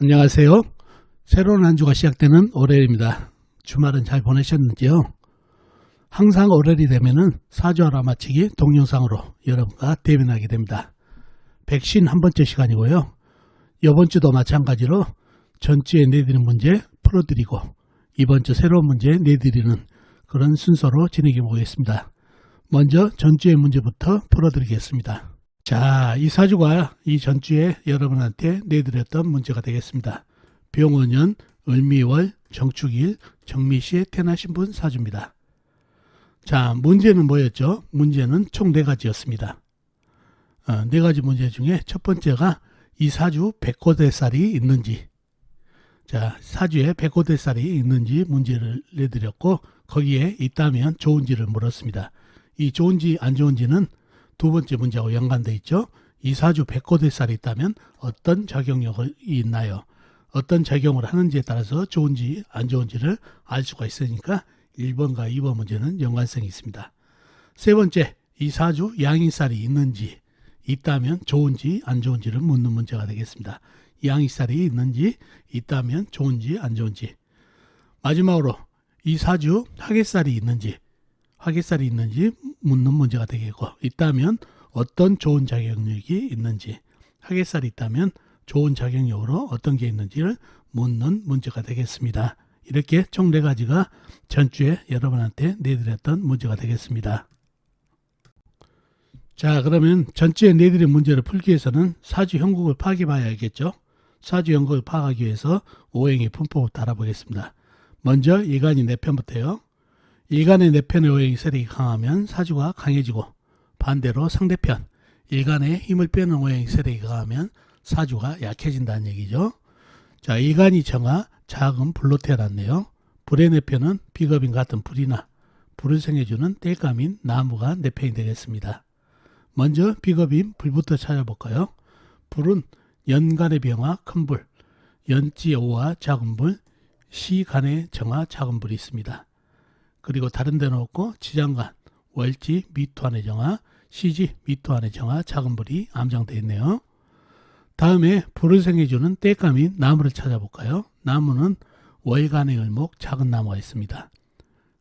안녕하세요. 새로운 한 주가 시작되는 월요일입니다. 주말은 잘 보내셨는지요? 항상 월요일이 되면은 사주 알아맞히기 동영상으로 여러분과 대면하게 됩니다. 151번째 시간이고요. 이번 주도 마찬가지로 전주에 내드린 문제 풀어드리고 이번 주 새로운 문제 내드리는 그런 순서로 진행해 보겠습니다. 먼저 전주의 문제부터 풀어드리겠습니다. 자, 이 사주가 이 전주에 여러분한테 내드렸던 문제가 되겠습니다. 병원년, 을미월, 정축일, 정미시에 태어나신 분 사주입니다. 자, 문제는 뭐였죠? 문제는 총 4가지였습니다. 4가지 문제 중에 첫 번째가 이 사주 백호대살이 있는지, 자, 사주에 백호대살이 있는지 문제를 내드렸고 거기에 있다면 좋은지를 물었습니다. 이 좋은지 안 좋은지는 두 번째 문제하고 연관되어 있죠. 이 사주 백호대살이 있다면 어떤 작용력이 있나요? 어떤 작용을 하는지에 따라서 좋은지 안 좋은지를 알 수가 있으니까 1번과 2번 문제는 연관성이 있습니다. 세 번째, 이 사주 양인살이 있는지, 있다면 좋은지 안 좋은지를 묻는 문제가 되겠습니다. 양인살이 있는지, 있다면 좋은지 안 좋은지. 마지막으로 이 사주 화개살이 있는지, 화개살이 있는지 묻는 문제가 되겠고, 있다면 어떤 좋은 작용력이 있는지, 화개살이 있다면 좋은 작용력으로 어떤 게 있는지를 묻는 문제가 되겠습니다. 이렇게 총 4가지가 전주에 여러분한테 내드렸던 문제가 되겠습니다. 자, 그러면 전주에 내드린 문제를 풀기 위해서는 사주 형국을 파악해 봐야겠죠. 사주 형국을 파악하기 위해서 오행의 분포부터 알아보겠습니다. 먼저 일간이 4편부터요. 일간의 4편의 오행이 세력이 강하면 사주가 강해지고, 반대로 상대편 일간의 힘을 빼는 오행이 세력이 강하면 사주가 약해진다는 얘기죠. 자, 일간이 정화, 작은 불로 태어났네요. 불의 4편은 비겁인 같은 불이나 불을 생겨주는 땔감인 나무가 4편이 되겠습니다. 먼저 비겁인 불부터 찾아볼까요? 불은 연간의 병화 큰 불, 연지의 오화 작은 불, 시간의 정화 작은 불이 있습니다. 그리고 다른 데는 없고 지장간, 월지, 미토안의 정화, 시지, 미토안의 정화 작은 불이 암장되어 있네요. 다음에 불을 생겨주는 땔감인 나무를 찾아볼까요? 나무는 월간의 을목 작은 나무가 있습니다.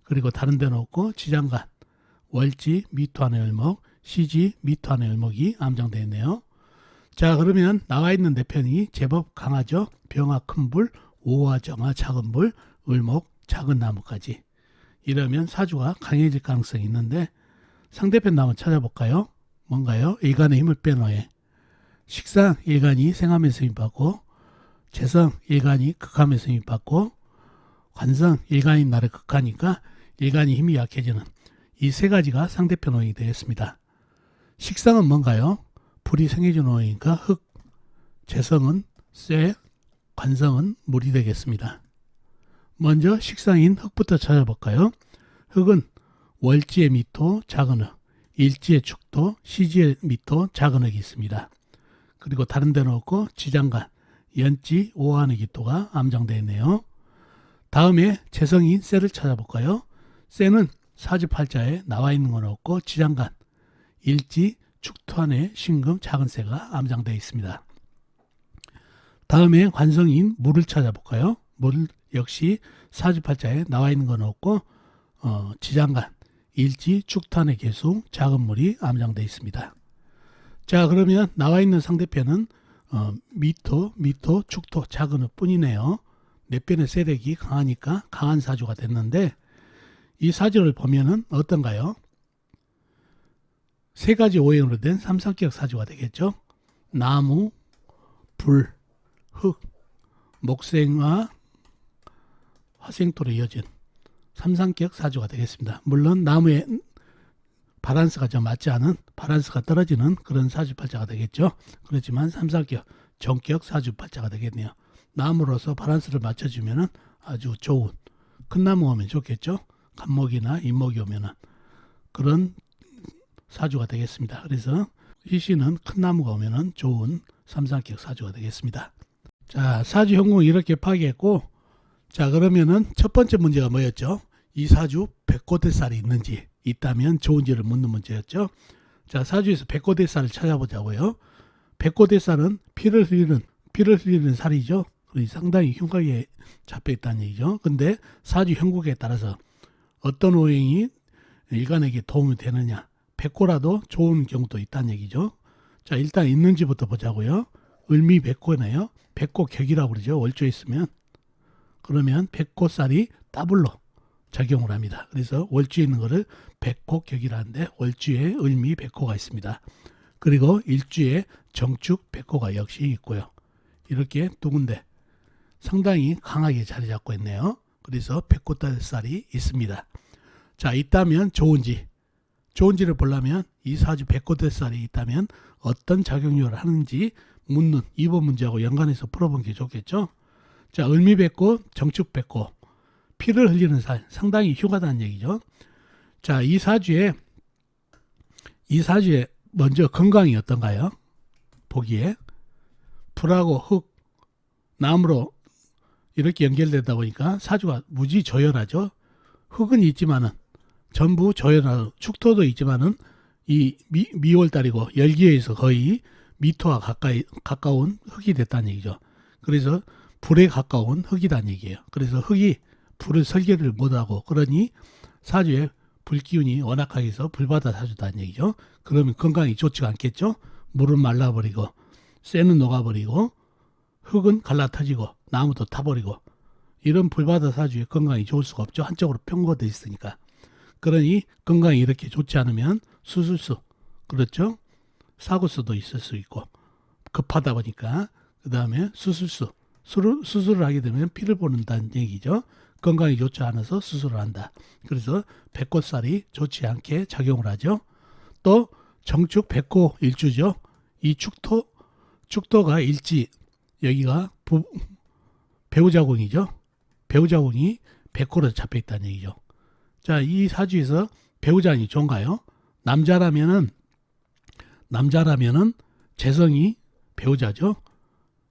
그리고 다른 데는 없고 지장간, 월지, 미토안의 을목, 시지, 미토안의 을목이 암장되어 있네요. 자, 그러면 나와 있는 4편이 제법 강하죠. 병화 큰 불, 오화 정화 작은 불, 을목 작은 나무까지. 이러면 사주가 강해질 가능성이 있는데 상대편 나무 찾아볼까요? 뭔가요? 일간의 힘을 빼놓에 식상 일간이 생함에서 힘받고, 재성 일간이 극함에서 힘받고, 관성 일간이 나를 극하니까 일간이 힘이 약해지는 이 3가지가 상대편 오행이 되겠습니다. 식상은 뭔가요? 불이 생겨주는 오행이니까 흙, 재성은 쇠, 관성은 물이 되겠습니다. 먼저 식상인 흙부터 찾아볼까요? 흙은 월지의 미토 작은 흙, 일지의 축토, 시지의 미토 작은 흙이 있습니다. 그리고 다른 데는 없고 지장간, 연지, 오화의 기토가 암장되어 있네요. 다음에 재성인 쇠를 찾아볼까요? 쇠는 사주팔자에 나와 있는 건 없고 지장간, 일지, 축토안에 신금, 작은 쇠가 암장되어 있습니다. 다음에 관성인 물을 찾아볼까요? 물 역시 사주팔자에 나와 있는 건 없고 지장간, 일지, 축토안의 개수, 작은 물이 암장되어 있습니다. 자, 그러면 나와 있는 상대편은 미토, 축토, 작은 흙 뿐이네요. 4편의 세력이 강하니까 강한 사주가 됐는데 이 사주를 보면은 어떤가요? 3가지 오행으로 된 삼성격 사주가 되겠죠. 나무, 불, 흙, 목생과 화생토로 이어진 삼상격 사주가 되겠습니다. 물론 나무에 바란스가 좀 맞지 않은, 바란스가 떨어지는 그런 사주팔자가 되겠죠. 그렇지만 삼상격, 정격 사주팔자가 되겠네요. 나무로서 바란스를 맞춰주면 아주 좋은, 큰 나무가 오면 좋겠죠. 간목이나 인목이 오면 그런 사주가 되겠습니다. 그래서 이시는 큰 나무가 오면 좋은 삼상격 사주가 되겠습니다. 자, 사주 형국을 이렇게 파악했고, 자, 그러면은 첫 번째 문제가 뭐였죠? 이 사주 백호대살이 있는지, 있다면 좋은지를 묻는 문제였죠. 자, 사주에서 백호대살을 찾아보자고요. 백호대살은 피를 흘리는 살이죠. 상당히 흉하게 잡혀 있다는 얘기죠. 근데 사주 형국에 따라서 어떤 오행이 일간에게 도움이 되느냐, 백호라도 좋은 경우도 있다는 얘기죠. 자, 일단 있는지부터 보자고요. 을미백호네요. 백호격이라고 그러죠. 월조에 있으면. 그러면 백호살이 더블로 작용을 합니다. 그래서 월주에 있는 거를 백호격이라는데 월주에 을미백호가 있습니다. 그리고 일주에 정축백호가 역시 있고요. 이렇게 두 군데 상당히 강하게 자리 잡고 있네요. 그래서 백호살이 있습니다. 자, 있다면 좋은지를 보려면 이 사주 백호살이 있다면 어떤 작용력을 하는지 묻는 2번 문제하고 연관해서 풀어본 게 좋겠죠. 자, 을미백호, 정축백호, 피를 흘리는 살, 상당히 흉하다는 얘기죠. 자, 이 사주에 먼저 건강이 어떤가요? 보기에 불하고 흙, 나무로 이렇게 연결되다 보니까 사주가 무지 조열하죠. 흙은 있지만은 전부 조열하고 축토도 있지만은 이 미월달이고 열기에서 거의 미토와 가까운 흙이 됐다는 얘기죠. 그래서 불에 가까운 흙이라는 얘기예요. 그래서 흙이 불을 설계를 못하고 그러니 사주에 불기운이 워낙하게 해서 불바다 사주다는 얘기죠. 그러면 건강이 좋지가 않겠죠. 물은 말라버리고 쇠는 녹아버리고 흙은 갈라터지고 나무도 타버리고 이런 불바다 사주에 건강이 좋을 수가 없죠. 한쪽으로 편곡되어 있으니까. 그러니 건강이 이렇게 좋지 않으면 수술수, 그렇죠? 사고수도 있을 수 있고 급하다 보니까 그 다음에 수술을 하게 되면 피를 보는다는 얘기죠. 건강이 좋지 않아서 수술을 한다. 그래서 백호살이 좋지 않게 작용을 하죠. 또 정축 백호 일주죠. 이 축토가 일지, 여기가 배우자궁이죠. 배우자궁이 백호로 잡혀 있다는 얘기죠. 자, 이 사주에서 배우자니 좋은가요? 남자라면은 재성이 배우자죠.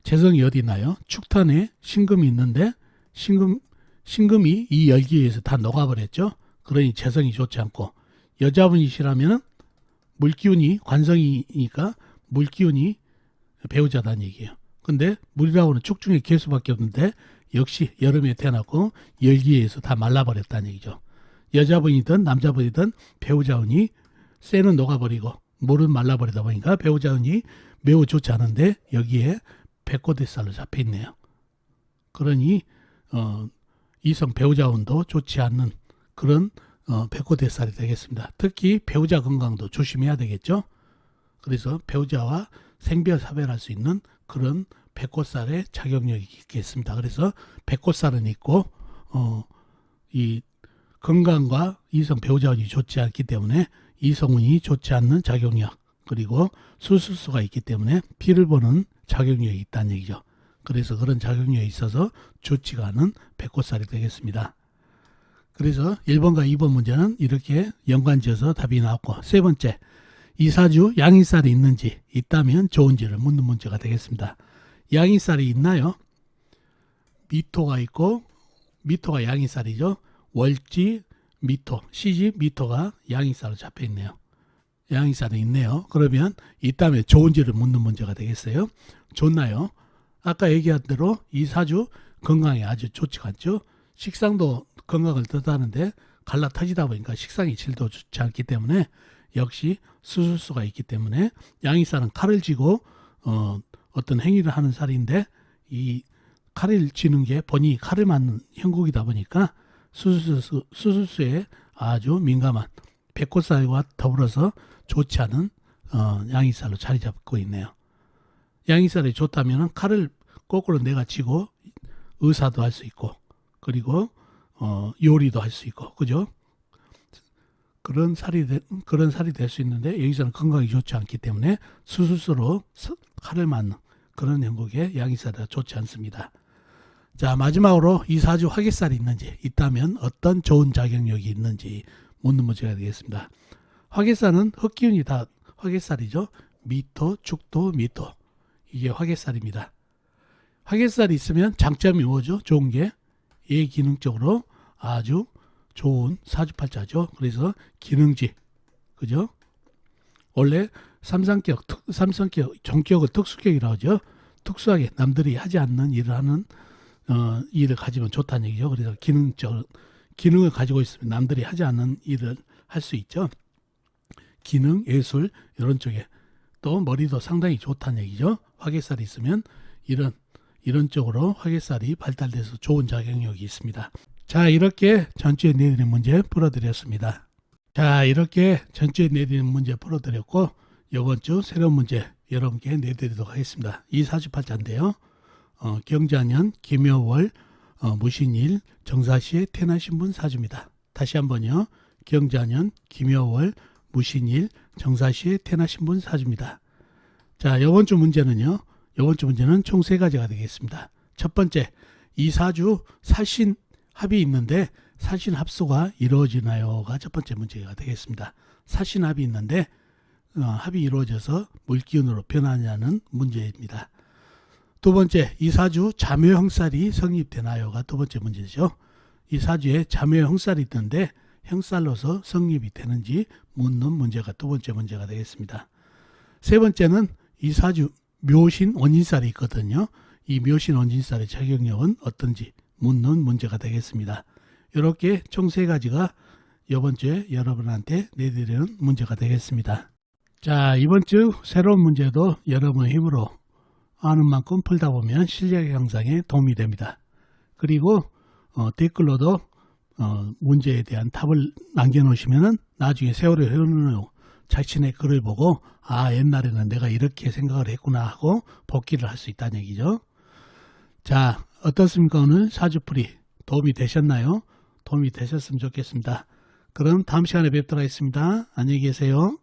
재성이 어디 있나요? 축탄에 신금이 있는데 신금이 이 열기에 의해서 다 녹아버렸죠. 그러니 재성이 좋지 않고, 여자분이시라면 물기운이 관성이니까 물기운이 배우자다는 얘기예요. 근데 물이라고는 축중의 개수밖에 없는데 역시 여름에 태어났고 열기에 의해서 다 말라버렸다는 얘기죠. 여자분이든 남자분이든 배우자운이 쇠는 녹아버리고 물은 말라버리다 보니까 배우자운이 매우 좋지 않은데 여기에 백호대살로 잡혀 있네요. 그러니 이성 배우자운도 좋지 않는 그런 백호대살이 되겠습니다. 특히 배우자 건강도 조심해야 되겠죠. 그래서 배우자와 생별사별할 수 있는 그런 백호살의 작용력이 있겠습니다. 그래서 백호살은 있고 이 건강과 이성 배우자운이 좋지 않기 때문에 이성운이 좋지 않는 작용력, 그리고 수술수가 있기 때문에 피를 보는 작용력이 있다는 얘기죠. 그래서 그런 작용력이 있어서 좋지가 않은 백호살이 되겠습니다. 그래서 1번과 2번 문제는 이렇게 연관지어서 답이 나왔고, 세 번째, 이 사주 양인살이 있는지, 있다면 좋은지를 묻는 문제가 되겠습니다. 양인살이 있나요? 미토가 있고, 미토가 양인살이죠. 월지, 미토, 시지, 미토가 양인살로 잡혀 있네요. 양인살이 있네요. 그러면 있다면 좋은지를 묻는 문제가 되겠어요. 좋나요? 아까 얘기한 대로 이 사주 건강이 아주 좋지가 않죠. 식상도 건강을 뜻하는데 갈라터지다 보니까 식상의 질도 좋지 않기 때문에 역시 수술수가 있기 때문에 양인살은 칼을 쥐고 어떤 행위를 하는 살인데, 이 칼을 쥐는 게 본인이 칼을 맞는 형국이다 보니까 수술수에 아주 민감한 백호살과 더불어서 좋지 않은 양인살로 자리 잡고 있네요. 양인살이 좋다면 칼을 거꾸로 내가 쥐고 의사도 할 수 있고, 그리고 요리도 할 수 있고, 그죠? 그런 살이 될 수 있는데 여기서는 건강이 좋지 않기 때문에 수술수로 칼을 맞는 그런 형국의 양인살이 좋지 않습니다. 자, 마지막으로 이 사주 화개살이 있는지, 있다면 어떤 좋은 작용력이 있는지 묻는 문제가 되겠습니다. 화개살은 흙기운이 다 화개살이죠. 미토, 축토, 미토, 이게 화개살입니다. 화개살이 있으면 장점이 뭐죠? 좋은 게 예기능적으로 아주 좋은 사주팔자죠. 그래서 기능지, 그죠? 원래 삼성격, 정격을 특수격이라고 하죠. 특수하게 남들이 하지 않는 일을 하는 일을 가지면 좋다는 얘기죠. 그래서 기능을 가지고 있으면 남들이 하지 않는 일을 할 수 있죠. 기능, 예술 이런 쪽에 또 머리도 상당히 좋다는 얘기죠. 화개살이 있으면 이런 쪽으로 화개살이 발달돼서 좋은 작용력이 있습니다. 자, 이렇게 전주에 내드린 문제 풀어드렸습니다. 자, 이렇게 전주에 내드린 문제 풀어드렸고 이번 주 새로운 문제 여러분께 내드리도록 하겠습니다. 이 사주팔자인데요. 경자년 김여월 무신일 정사시에 태어나신 분 사주입니다. 다시 한번요. 경자년 김여월 무신일 정사시에 태어나신 분 사주입니다. 자, 이번 주 문제는요. 이번 주 문제는 총 3가지가 되겠습니다. 첫 번째, 이 사주 사신 합이 있는데 사신 합수가 이루어지나요가 첫 번째 문제가 되겠습니다. 사신 합이 있는데 합이 이루어져서 물기운으로 변하냐는 문제입니다. 두 번째, 이 사주 자묘 형살이 성립되나요가 두 번째 문제죠. 이 사주에 자묘 형살이 있는데 형살로서 성립이 되는지 묻는 문제가 두 번째 문제가 되겠습니다. 세 번째는 이 사주 묘신 원진살이 있거든요. 이 묘신 원진살의 작용력은 어떤지 묻는 문제가 되겠습니다. 이렇게 총 3가지가 이번 주에 여러분한테 내드리는 문제가 되겠습니다. 자, 이번 주 새로운 문제도 여러분의 힘으로 아는 만큼 풀다 보면 실력 향상에 도움이 됩니다. 그리고 댓글로도 문제에 대한 답을 남겨놓으시면 나중에 세월이 흐르는 후 자신의 글을 보고 옛날에는 내가 이렇게 생각을 했구나 하고 복기를 할 수 있다는 얘기죠. 자, 어떻습니까? 오늘 사주풀이 도움이 되셨나요? 도움이 되셨으면 좋겠습니다. 그럼 다음 시간에 뵙도록 하겠습니다. 안녕히 계세요.